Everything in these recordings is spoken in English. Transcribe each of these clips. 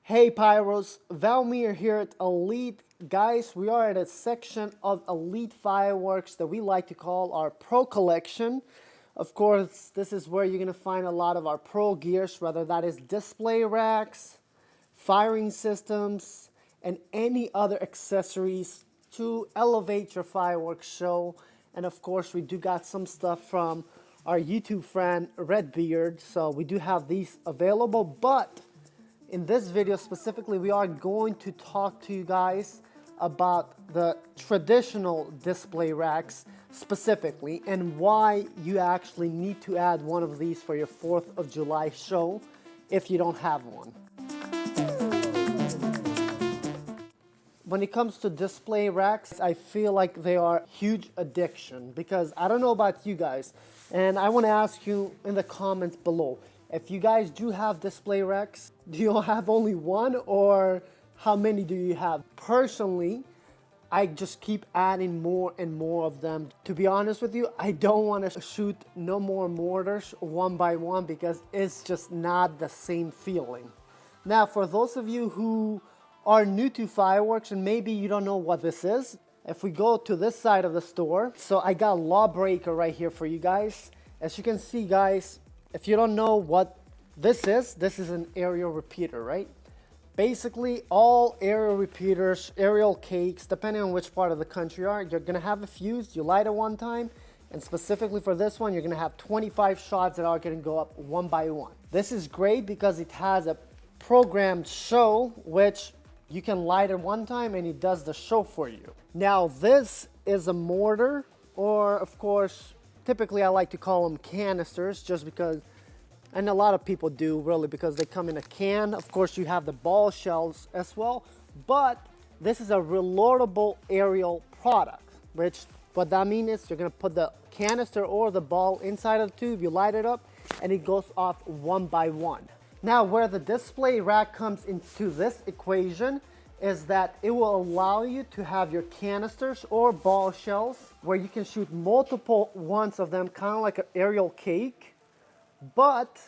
Hey Pyros, 𝗬𝗲 here at Elite. Guys, we are at a section of Elite fireworks that we like to call our Pro Collection. Of course, this is where you're going to find a lot of our pro gears, whether that is display racks, firing systems, and any other accessories to elevate your fireworks show. And of course, we do got some stuff from our YouTube friend Redbeard, so we do have these available. But in this video specifically, we are going to talk to you guys about the traditional display racks specifically and why you actually need to add one of these for your 4th of July show if you don't have one. When it comes to display racks, I feel like they are a huge addiction because I don't know about you guys, and I want to ask you in the comments below, if you guys do have display racks, do you have only one or how many do you have? Personally, I just keep adding more and more of them. To be honest with you, I don't want to shoot no more mortars one by one because it's just not the same feeling. Now, for those of you who are new to fireworks and maybe you don't know what this is, if we go to this side of the store, so I got 𝗧𝗵𝗲 right here for you guys. As you can see, guys, if you don't know what this is an aerial repeater, right? Basically, all aerial repeaters, aerial cakes, depending on which part of the country you are, you're gonna have a fuse, you light it one time, and specifically for this one, you're gonna have 25 shots that are gonna go up one by one. This is great because it has a programmed show, which you can light it one time and it does the show for you. Now, this is a mortar, or of course, typically I like to call them canisters just because, and a lot of people do really because they come in a can. Of course, you have the ball shells as well, but this is a reloadable aerial product, which what that means is you're gonna put the canister or the ball inside of the tube, you light it up, and it goes off one by one. Now, where the display rack comes into this equation is that it will allow you to have your canisters or ball shells where you can shoot multiple ones of them, kind of like an aerial cake, but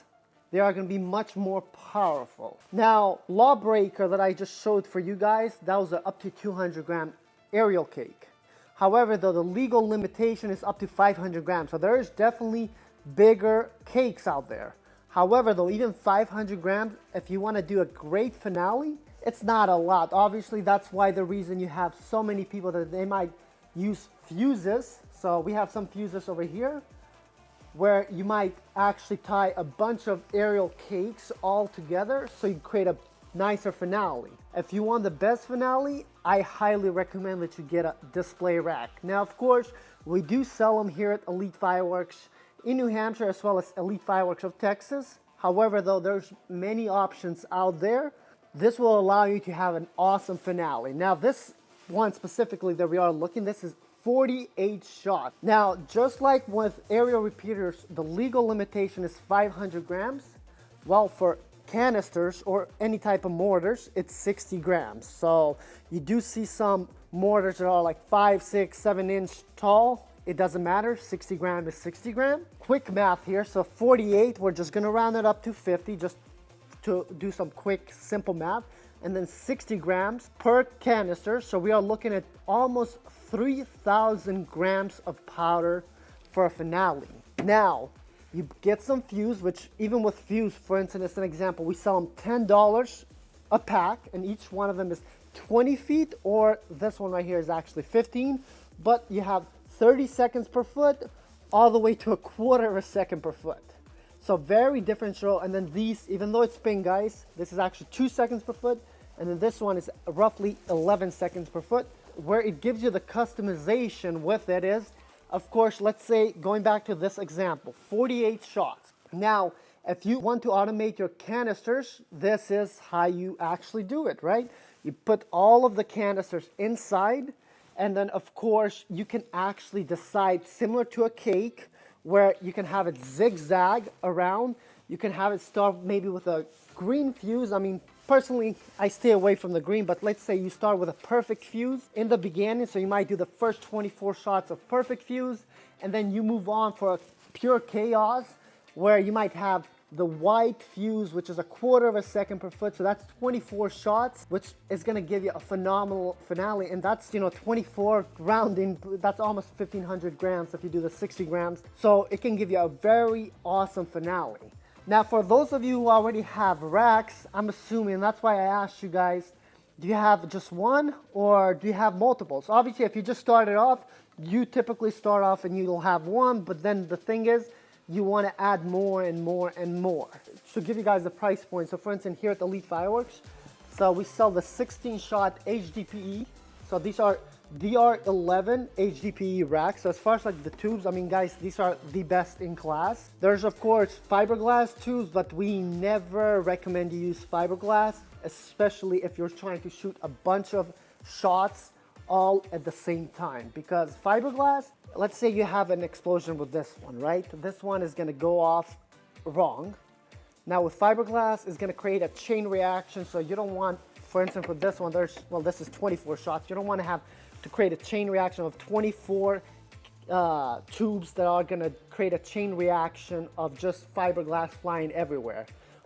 they are going to be much more powerful. Now, 𝗧𝗵𝗲 that I just showed for you guys, that was an up to 200 gram aerial cake. However, though, the legal limitation is up to 500 grams, so there is definitely bigger cakes out there. However, though, even 500 grams, if you want to do a great finale, it's not a lot. Obviously, that's why the reason you have so many people that they might use fuses. So we have some fuses over here where you might actually tie a bunch of aerial cakes all together so you create a nicer finale. If you want the best finale, I highly recommend that you get a display rack. Now, of course, we do sell them here at Elite Fireworks in New Hampshire as well as Elite Fireworks of Texas. However, though, there's many options out there. This will allow you to have an awesome finale. Now, this one specifically that we are looking, this is 48 shots. Now, just like with aerial repeaters, the legal limitation is 500 grams. Well, for canisters or any type of mortars, it's 60 grams. So you do see some mortars that are like 5, 6, 7 inch tall. It doesn't matter, 60 grams is 60 grams. Quick math here, so 48, we're just gonna round it up to 50 just to do some quick, simple math. And then 60 grams per canister, so we are looking at almost 3,000 grams of powder for a finale. Now, you get some fuse, which even with fuse, for instance, as an example, we sell them $10 a pack, and each one of them is 20 feet, or this one right here is actually 15, but you have 30 seconds per foot, all the way to a quarter of a second per foot. So very different show. And then these, even though it's spin, guys, this is actually 2 seconds per foot, and then this one is roughly 11 seconds per foot. Where it gives you the customization with it is, of course, let's say, going back to this example, 48 shots. Now, if you want to automate your canisters, this is how you actually do it, right? You put all of the canisters inside, and then, of course, you can actually decide, similar to a cake, where you can have it zigzag around. You can have it start maybe with a green fuse. I mean, personally, I stay away from the green, but let's say you start with a perfect fuse in the beginning, so you might do the first 24 shots of perfect fuse, and then you move on for a pure chaos, where you might have the white fuse, which is 1/4 of a second per foot. So that's 24 shots, which is gonna give you a phenomenal finale. And that's, you know, 24 rounding, that's almost 1,500 grams if you do the 60 grams. So it can give you a very awesome finale. Now, for those of you who already have racks, I'm assuming, that's why I asked you guys, do you have just one or do you have multiple? So obviously, if you just started off, you typically start off and you'll have one, but then the thing is, you want to add more and more and more. So give you guys the price point. So for instance, here at Elite Fireworks, so we sell the 16-shot HDPE. So these are DR11 HDPE racks. So as far as like the tubes, I mean, guys, these are the best in class. There's of course fiberglass tubes, but we never recommend you use fiberglass, especially if you're trying to shoot a bunch of shots all at the same time, because fiberglass, let's say you have an explosion with this one, right? This one is gonna go off wrong. Now with fiberglass, it's gonna create a chain reaction, so you don't want, for instance, with this one, this is 24 shots. You don't wanna have to create a chain reaction of 24 tubes that are gonna create a chain reaction of just fiberglass flying everywhere.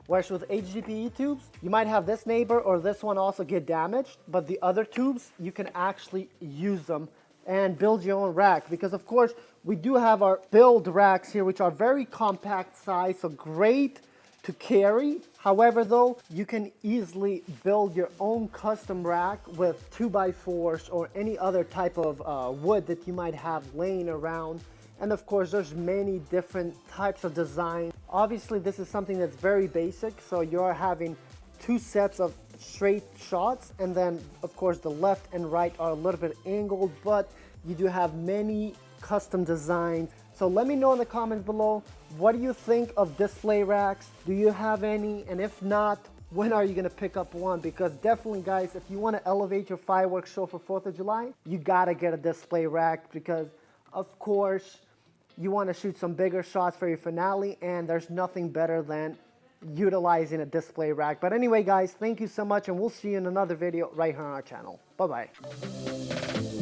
Whereas with HDPE tubes, you might have this neighbor or this one also get damaged, but the other tubes, you can actually use them and build your own rack. Because of course, we do have our build racks here, which are very compact size, so great to carry. However though, you can easily build your own custom rack with 2x4s or any other type of wood that you might have laying around. And of course, there's many different types of design. Obviously, this is something that's very basic. So you're having 2 sets of straight shots. And then of course, the left and right are a little bit angled, but you do have many custom designs. So let me know in the comments below, what do you think of display racks? Do you have any? And if not, when are you gonna pick up one? Because definitely guys, if you wanna elevate your fireworks show for 4th of July, you gotta get a display rack, because of course, you want to shoot some bigger shots for your finale, and there's nothing better than utilizing a display rack. But anyway guys, thank you so much, and we'll see you in another video right here on our channel. Bye bye.